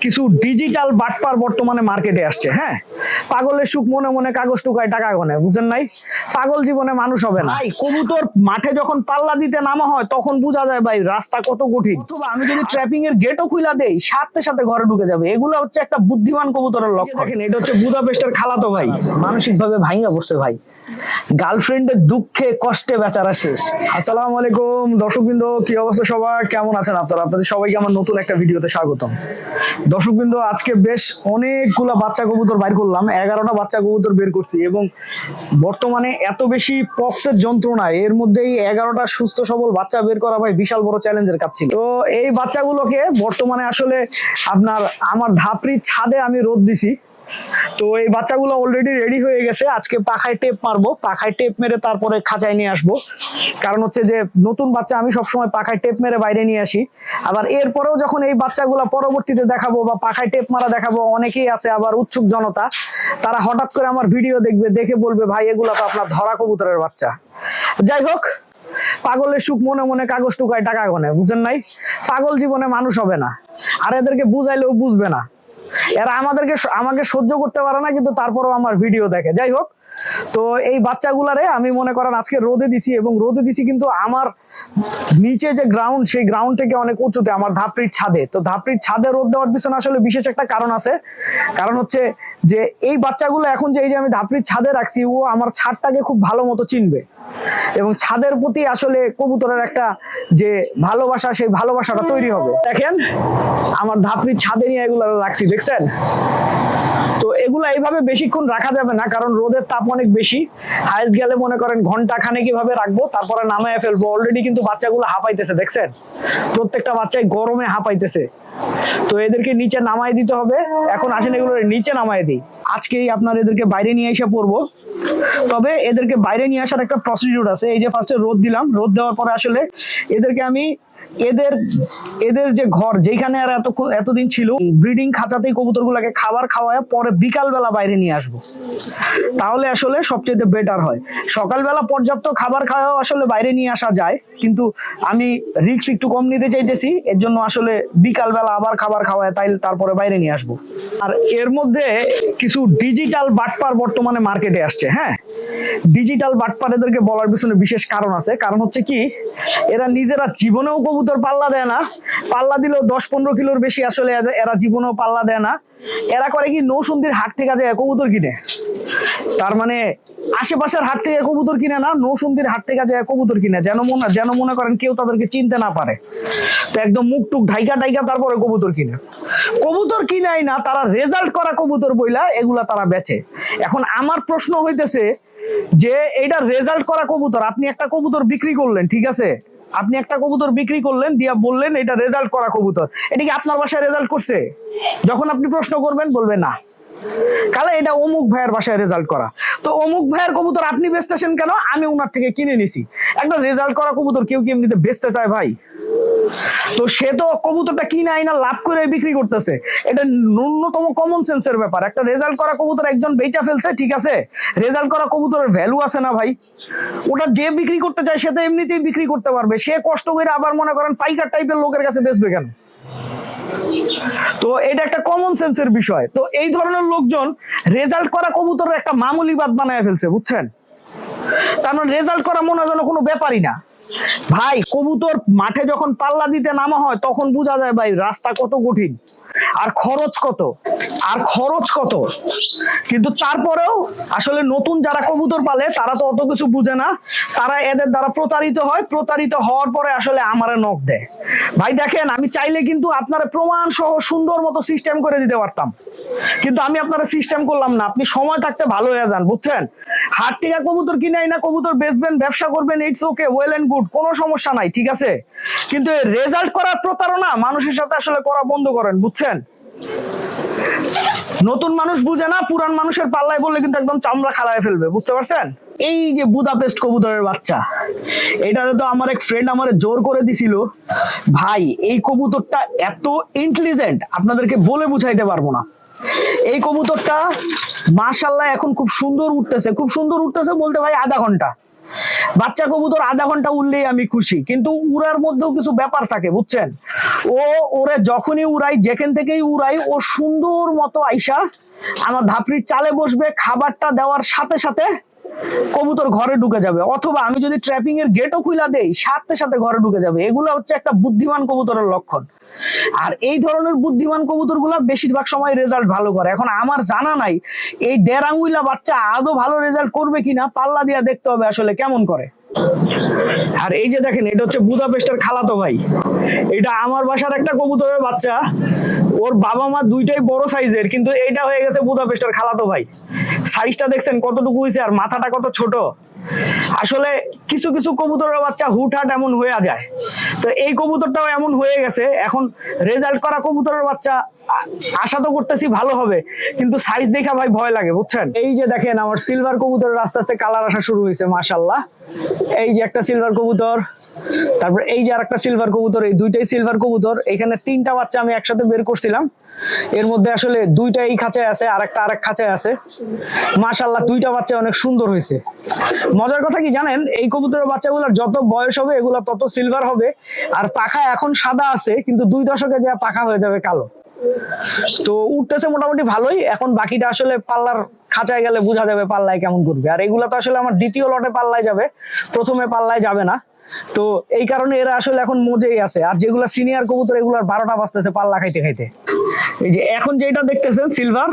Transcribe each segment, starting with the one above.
কিছু ডিজিটাল বাটপার বর্তমানে মার্কেটে আসছে। হ্যাঁ, পাগলের সুখ মনে মনে কাগজ টুকায় টাকা গনে, বুঝছেন নাই? পাগল জীবনে মানুষ হবে না। কবুতর মাঠে যখন পাল্লা দিতে নামা হয় তখন বোঝা যায় ভাই রাস্তা কত কঠিন। অথবা আমি যদি ট্র্যাপিং এর গেটও খুলে দেই, সাথে সাথে ঘরে ঢুকে যাবে। এগুলো হচ্ছে একটা বুদ্ধিমান কবুতরের লক্ষণ। দেখেন, এটা হচ্ছে বুদাপেস্টের খালাতো ভাই, মানসিক ভাবে ভাঙা পড়ছে ভাই, গার্লফ্রেন্ডের দুঃখে কষ্টে বেচারা শেষ। আসসালামু আলাইকুম দর্শকবৃন্দ, কি অবস্থা সবার, কেমন আছেন আপনারা? আপনাদের সবাইকে আমার নতুন একটা ভিডিওতে স্বাগতম। দর্শকবৃন্দ, আজকে বেশ অনেকগুলা বাচ্চা কবুতর বাইর করলাম, 11টা বাচ্চা কবুতর বের করছি এবং বর্তমানে এত বেশি পক্সের যন্ত্রণা, এর মধ্যেই 11টা সুস্থ সবল বাচ্চা বের করা ভাই বিশাল বড় চ্যালেঞ্জের কাজ ছিল। তো এই বাচ্চাগুলোকে বর্তমানে আসলে আমার ধাপড়ির ছাদে আমি রোদ দিছি। তো এই বাচ্চাগুলো অলরেডি রেডি হয়ে গেছে। আজকে পাখায় টেপ মারবো, পাখায় টেপ মেরে তারপরে খাঁচায় নিয়ে আসবো। কারণ হচ্ছে যে নতুন বাচ্চা আমি সবসময় পাখায় টেপ মেরে বাইরে নিয়ে আসি। আবার এরপরেও যখন এই বাচ্চাগুলো পরবর্তীতে দেখাবো বা পাখায় টেপ মারা দেখাবো, অনেকেই আছে আবার উৎসুক জনতা, তারা হঠাৎ করে আমার ভিডিও দেখবে, দেখে বলবে ভাই এগুলা তো আপনার ধরা কবুতরের বাচ্চা। যাই হোক, পাগলের সুখ মনে মনে কাগজ টুকায় টাকা গনে, বুঝছেন নাই? পাগল জীবনে মানুষ হবে না, আর এদেরকে বুঝাইলেও বুঝবে না। এরা আমাকে সহ্য করতে পারে না, কিন্তু তারপরেও আমার ভিডিও দেখে। যাই হোক, তো এই বাচ্চাগুলারে আমি মনে করেন আজকে রোদে দিছি, এবং রোদে দিছি কিন্তু আমার নিচে যে গ্রাউন্ড, সেই গ্রাউন্ড থেকে অনেক উঁচুতে আমার ধাপড়ির ছাদে। তো ধাপড়ির ছাদে রোদ দেওয়ার পিছনে আসলে বিশেষ একটা কারণ আছে। কারণ হচ্ছে যে এই বাচ্চাগুলো এখন যে আমি ধাপড়ির ছাদে রাখছি, ও আমার ছাদটাকে খুব ভালো মতো চিনবে, এবং ছাদের প্রতি আসলে কবুতরের একটা যে ভালোবাসা, সেই ভালোবাসাটা তৈরি হবে। দেখেন, আমার ধাপড়ির ছাদে নিয়ে এগুলো রাখছি, দেখছেন? তো এগুলো এইভাবে বেশিক্ষণ রাখা যাবে না, কারণ রোদের তাপ অনেক বেশি। হাইস্ট গেলে মনে করেন ঘন্টা খানেক কিভাবে রাখবো, তারপরে নামায় ফেলবো। অলরেডি কিন্তু বাচ্চাগুলো হাঁপাইতেছে, দেখছেন? প্রত্যেকটা বাচ্চাই গরমে হাঁপাইতেছে। তো এদেরকে নিচে নামাই দিতে হবে। এখন আসেন এগুলো নিচে নামাই দিই। আজকেই আপনার এদেরকে বাইরে নিয়ে এসে পড়বো। তবে এদেরকে বাইরে নিয়ে আসার একটা প্রসিডিউর আছে। এই যে ফার্স্টে রোদ দিলাম, রোদ দেওয়ার পরে আসলে এদেরকে আমি এদের যে ঘর যেখানে আর এতদিন ছিল, ব্রিডিং খাঁচাতেই কবুতরগুলোকে খাবার খাওয়ায় পরে বিকালবেলা বাইরে নিয়ে আসবো, তাহলে আসলে সবচেয়ে বেটার হয়। সকালবেলা পর্যাপ্ত খাবার খাওয়া আসলে বাইরে নিয়ে আসা যায়, কিন্তু আমি রিস্ক একটু কম নিতে চাইতেছি, এর জন্য আসলে বিকালবেলা আবার খাবার খাওয়ায় তারপরে বাইরে নিয়ে আসবো। আর এর মধ্যে কিছু ডিজিটাল বাটপার বর্তমানে মার্কেটে আসছে। হ্যাঁ, ডিজিটাল বাটপার এদেরকে বলার পিছনে বিশেষ কারণ আছে। কারণ হচ্ছে কি, এরা নিজেরা জীবনেও কবুতর পাল্লা দেয় না, পাল্লা দিলেও 10-15 কিলোর বেশি আসলে এরা জীবনেও পাল্লা দেয় না। এরা করে কি, নৌসুন্দির হাট থেকে যায় কবুতর কিনে। তার মানে আশেপাশের হাট থেকে কবুতর কিনে না, নৌসুন্দির হাট থেকে যায় কবুতর কিনে, যেন মনে করেন কেউ তাদেরকে চিনতে না পারে। তো একদম মুখ টুক ঢাইকা তারপরে কবুতর কিনাই না, তারা রেজাল্ট করা কবুতর বইলা এগুলা তারা বেচে। এখন আমার প্রশ্ন হইতেছে যে এটা রেজাল্ট করা কবুতর, আপনি একটা কবুতর বিক্রি করলেন, ঠিক আছে, আপনি একটা কবুতর বিক্রি করলেন, দিয়া বললেন এটা রেজাল্ট করা কবুতর, এটা কি আপনার বাসায় রেজাল্ট করছে? যখন আপনি প্রশ্ন করবেন বলবে না, কালে এটা অমুক ভাইয়ের বাসায় রেজাল্ট করা। তো অমুক ভাইয়ের কবুতর আপনি বেচতেছেন কেন? আমি ওনার থেকে কিনে নিছি। একটা রেজাল্ট করা কবুতর কেউ কি এমনিতে বেচতে চায় ভাই? তো সে তো কবুতরটা কিনে আইনা লাভ করে বিক্রি করতেছে। এটা ন্যূনতম কমন সেন্সের ব্যাপার। একটা রেজাল্ট করা কবুতর একজন বেচা ফেলছে, ঠিক আছে, রেজাল্ট করা কবুতরের ভ্যালু আছে না ভাই? ওটা যে বিক্রি করতে চায় সে তো এমনিতেই বিক্রি করতে পারবে, সে কষ্ট করে আবার মনে করেন পাইকার টাইপের লোকের কাছে বেচবে কেন? তো এটা একটা কমন সেন্সের বিষয়। তো এই ধরনের লোকজন রেজাল্ট করা কবুতরের একটা মামুলি বাদ বানায় ফেলছে, বুঝছেন? তার মানে রেজাল্ট করা মনে হয় যেন কোনো ব্যাপারই না। ভাই, কবুতর মাঠে যখন পাল্লা দিতে নামা হয় তখন বোঝা যায় ভাই রাস্তা কত কঠিন, আর খরচ কত। কিন্তু তারপরেও আসলে নতুন যারা কবুতর পালে তারা তো অত কিছু বুঝে না, তারা এদের দ্বারা প্রতারিত হয়। প্রতারিত হওয়ার পরে আসলে আমারে নখ দেয়। ভাই দেখেন, আমি চাইলে কিন্তু আপনারা প্রমাণ সহ সুন্দর মতো সিস্টেম করে দিতে পারতাম, কিন্তু আমি আপনারা সিস্টেম করলাম না। আপনি সময় থাকতে ভালো হয়ে যান, বুঝছেন? হাট থেকে কবুতর কিনে না, কবুতর বেচবেন, ব্যবসা করবেন, it's okay, well and good, কোনো সমস্যা নাই, ঠিক আছে। কিন্তু রেজাল্ট করার প্রতারণা মানুষের সাথে আসলে করা বন্ধ করেন, বুঝছেন? নতুন মানুষ বুঝে না, পুরান মানুষের পাল্লায় বললে কিন্তু একদম চামড়া খালায় ফেলবে, বুঝতে পারছেন? এই যে বুদাপেস্ট কবুতরের বাচ্চা, এটারে তো আমার এক ফ্রেন্ড আমারে জোর করে দিছিল। ভাই, এই কবুতরটা এত ইন্টেলিজেন্ট, আপনাদেরকে বলে বুঝাইতে পারবো না। এই কবুতরটা মাশাআল্লাহ এখন খুব সুন্দর উঠতেছে বলতে ভাই আধা ঘন্টা। বাচ্চা কবুতর আধা ঘন্টা উড়লেই আমি খুশি, কিন্তু উড়ার মধ্যেও কিছু ব্যাপার থাকে বুঝছেন। ওরে যখনই উড়াই, যেখান থেকেই উড়াই, ও সুন্দর মতো আইসা আমার ধাপড়ির চালে বসবে, খাবারটা দেওয়ার সাথে সাথে কবুতর ঘরে ঢুকে যাবে, অথবা আমি যদি ট্র্যাপিং এর গেটও খুলে দেই সাথে সাথে ঘরে ঢুকে যাবে। এগুলো হচ্ছে একটা বুদ্ধিমান কবুতরের লক্ষণ। আর এই ধরনের বুদ্ধিমান কবুতর গুলা বেশিরভাগ সময় রেজাল্ট ভালো করে। এখন আমার জানা নাই এই 1.5 আঙ্গুলা বাচ্চা আদৌ ভালো রেজাল্ট করবে কিনা, পাল্লা দিয়া দেখতে হবে আসলে কেমন করে। আর এই যে দেখেন, এটা হচ্ছে বুদাপেস্টের খালাতো ভাই। এটা আমার বাসার একটা কবুতরের বাচ্চা, ওর বাবা মা দুইটাই বড় সাইজের, কিন্তু এইটা হয়ে গেছে বুদাপেস্টের খালাতো ভাই। সাইজটা দেখছেন কতটুকু হয়েছে, আর মাথাটা কত ছোট। আসলে কিছু কিছু কবুতরের বাচ্চা হুটহাট এমন হয়ে যায়, তো এই কবুতরটাও এমন হয়ে গেছে। এখন রেজাল্ট করা কবুতরের বাচ্চা আশা তো করতেছি ভালো হবে, কিন্তু সাইজ দেখা ভাই ভয় লাগে বুঝছেন। এই যে দেখেন আমার সিলভার কবুতরের আস্তে আস্তে কালার আসা শুরু হয়েছে মাশাআল্লাহ। এই যে একটা সিলভার কবুতর, তারপর এই যে আরেকটা সিলভার কবুতর, এই দুইটাই সিলভার কবুতর। এখানে 3টা বাচ্চা আমি একসাথে বের করছিলাম, এর মধ্যে আসলে 2টা এই খাঁচায় আছে, আরেকটা আরেক খাঁচায় আছে। মাশাআল্লাহ 2টা বাচ্চা অনেক সুন্দর হয়েছে। মজার কথা কি জানেন, এই কবুতরের বাচ্চাগুলোর যত বয়স হবে এগুলা তত সিলভার হবে, আর পাখা এখন সাদা আছে, কিন্তু 2 দশকে যা পাখা হয়ে যাবে কালো। তো উঠতেছে মোটামুটি ভালোই। এখন বাকিটা আসলে পাল্লার খাঁচায় গেলে বোঝা যাবে পাল্লায় কেমন করবে। আর এগুলা তো আসলে আমার দ্বিতীয় লটে পাল্লায় যাবে, প্রথমে পাল্লায় যাবে না। তো এই কারণে এরা আসলে এখন মজেই আছে। আর যেগুলা সিনিয়র কবুতর এগুলার 12টা বাজতেছে পাল্লা খাইতে খাইতে। এই যে এখন যেটা দেখতেছেন সিলভার,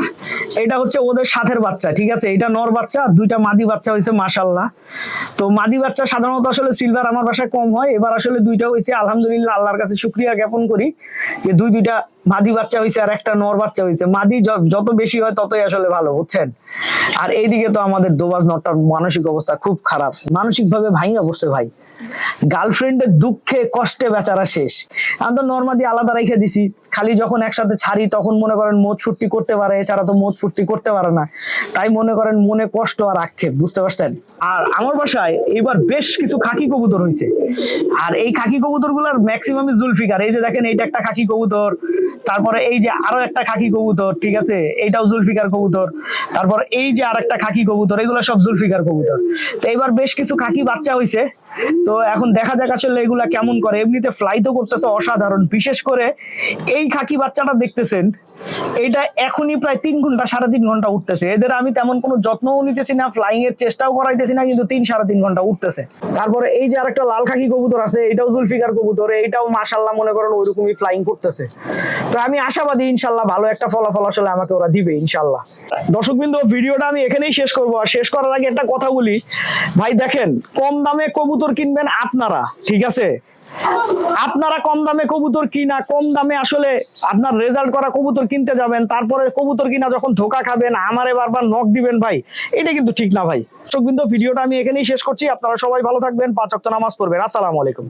এটা হচ্ছে ওদের সাথের বাচ্চা, ঠিক আছে। এটা নর বাচ্চা, 2টা মাদি বাচ্চা হয়েছে মাশাআল্লাহ। তো মাদি বাচ্চা সাধারণত আসলে সিলভার আমার বাসায় কম হয়, এবার আসলে 2টা হয়েছে। আলহামদুলিল্লাহ, আল্লাহর কাছে শুকরিয়া জ্ঞাপন করি যে 2টা মাদি বাচ্চা হয়েছে আর একটা নর বাচ্চা হয়েছে। মাদি যত বেশি হয় ততই আসলে ভালো বুঝছেন। আর এইদিকে তো আমাদের দোবাজ নটটার মানসিক অবস্থা খুব খারাপ, মানসিক ভাবে ভাঙা পড়ছে ভাই। গার্লফ্রেন্ডের দুঃখে কষ্টে বেচারা শেষ। আমি তো নর্মাদি আলাদা রেখে দিছি, খালি যখন একসাথে ছাড়ি তখন মনে করেন মদ ফুর্তি করতে পারে, এছাড়া তো মদ ফুর্তি করতে পারে না। তাই মনে করেন মনে কষ্ট আর আক্ষেপ, বুঝতে পারছেন। আর আমার বাসায় এবার বেশ কিছু খাকি কবুতর হয়েছে, আর এই খাকি কবুতর গুলার ম্যাক্সিমামই জুলফিকার। এই যে দেখেন, এইটা একটা খাকি কবুতর, তারপরে এই যে আরো একটা খাকি কবুতর, ঠিক আছে, এইটাও জুলফিকার কবুতর, তারপর এই যে আর একটা খাকি কবুতর, এগুলো সব জুলফিকার কবুতর। তো এবার বেশ কিছু খাকি বাচ্চা হয়েছে। তো এখন দেখা যাক আসলে এগুলা কেমন করে। এমনিতে ফ্লাই তো করতেছে অসাধারণ, বিশেষ করে এই খাকি বাচ্চাটা দেখতেছেন, এটা এখনই প্রায় 3 ঘন্টা 3.5 ঘন্টা উঠতেছে। এদের আমি তেমন কোনো যত্নও নিতেছি না, ফ্লাইং এর চেষ্টাও করাইতেছি না, কিন্তু 3-3.5 ঘন্টা উঠতেছে। তারপরে এই যে আরেকটা লাল খাকি কবুতর আছে, এটাও জুলফিকার কবুতর, এইটাও মাশাআল্লাহ মনে করেন ওইরকমই ফ্লাইং করতেছে। তো আমি আশাবাদী ইনশাআল্লাহ ভালো একটা ফলাফল আসলে আমাকে ওরা দিবে ইনশাআল্লাহ। দর্শকবৃন্দ, ভিডিওটা আমি এখানেই শেষ করবো। আর শেষ করার আগে একটা কথা বলি ভাই, দেখেন কম দামে কবুতর কিনবেন আপনারা, ঠিক আছে। আপনারা কম দামে কবুতর কিনা, কম দামে আসলে আপনার রেজাল্ট করা কবুতর কিনতে যাবেন, তারপরে কবুতর কিনা যখন ধোকা খাবেন আমারে বারবার নক দিবেন ভাই, এটা কিন্তু ঠিক না ভাই। দর্শকবৃন্দ, ভিডিওটা আমি এখানেই শেষ করছি। আপনারা সবাই ভালো থাকবেন, 5 ওয়াক্ত নামাজ পড়বেন। আসসালামু আলাইকুম।